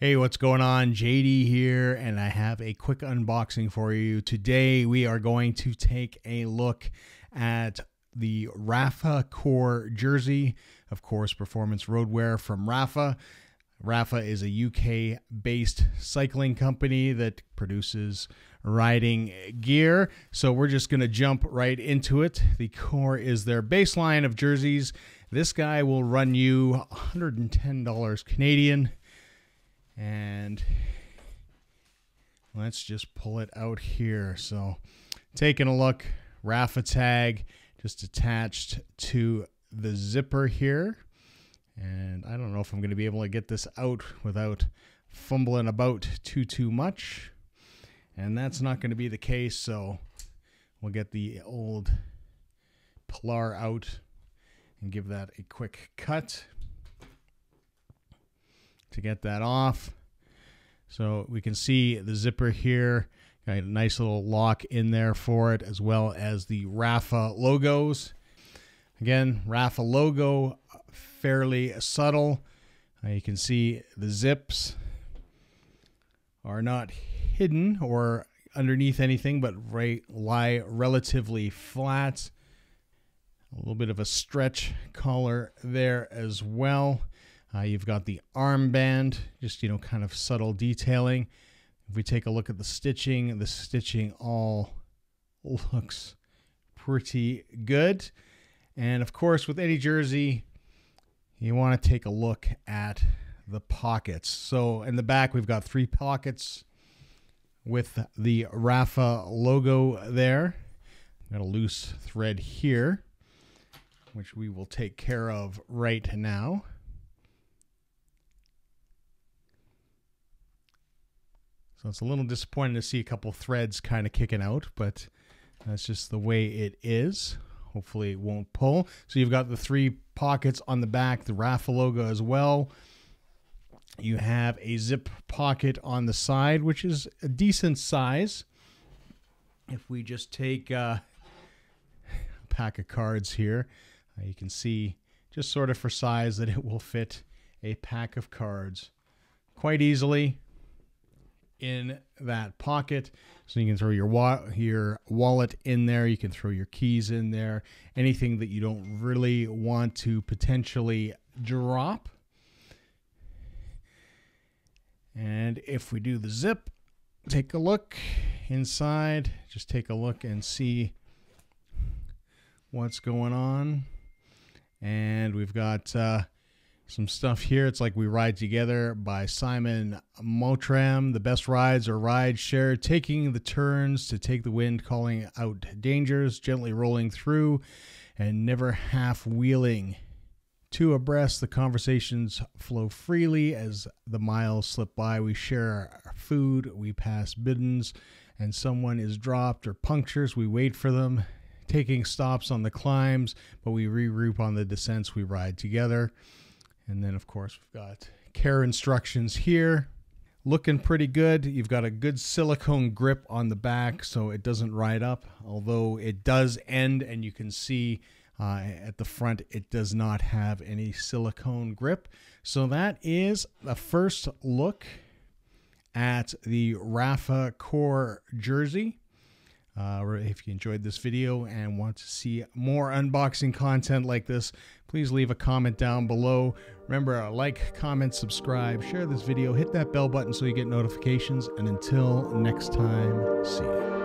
Hey, what's going on? JD here, and I have a quick unboxing for you. Today, we are going to take a look at the Rapha Core Jersey, of course, performance roadwear from Rapha. Rapha is a UK-based cycling company that produces riding gear. So we're just going to jump right into it. The Core is their baseline of jerseys. This guy will run you $110 Canadian. And let's just pull it out here. So taking a look, Rapha tag just attached to the zipper here. And I don't know if I'm going to be able to get this out without fumbling about too much. And that's not going to be the case, so we'll get the old Pilar out and give that a quick cut to get that off. So we can see the zipper here, got a nice little lock in there for it, as well as the Rapha logos. Again, Rapha logo, fairly subtle. You can see the zips are not hidden or underneath anything, but lie relatively flat. A little bit of a stretch collar there as well. You've got the armband, just, kind of subtle detailing. If we take a look at the stitching all looks pretty good. And of course, with any jersey, you want to take a look at the pockets. So in the back, we've got 3 pockets with the Rapha logo there. Got a loose thread here, which we will take care of right now. So it's a little disappointing to see a couple threads kind of kicking out, but that's just the way it is. Hopefully it won't pull. So you've got the 3 pockets on the back, the Rapha logo as well. You have a zip pocket on the side, which is a decent size. If we just take a pack of cards here, you can see just sort of for size that it will fit a pack of cards quite easily in that pocket. So you can throw your wallet in there, you can throw your keys in there, anything that you don't really want to potentially drop. And if we do the zip, take a look inside, just take a look and see what's going on. And we've got some stuff here. It's like We Ride Together by Simon Mottram. The best rides are rides shared, taking the turns to take the wind, calling out dangers, gently rolling through, and never half wheeling. 2 abreast, the conversations flow freely as the miles slip by. We share our food, we pass biddens, and someone is dropped or punctures. We wait for them, taking stops on the climbs, but we regroup on the descents. We ride together. And then, of course, we've got care instructions here. Looking pretty good. You've got a good silicone grip on the back so it doesn't ride up, although it does end, and you can see at the front it does not have any silicone grip. So that is the first look at the Rapha Core Jersey. If you enjoyed this video and want to see more unboxing content like this, please leave a comment down below. Remember, like, comment, subscribe, share this video, hit that bell button so you get notifications, and until next time, see you.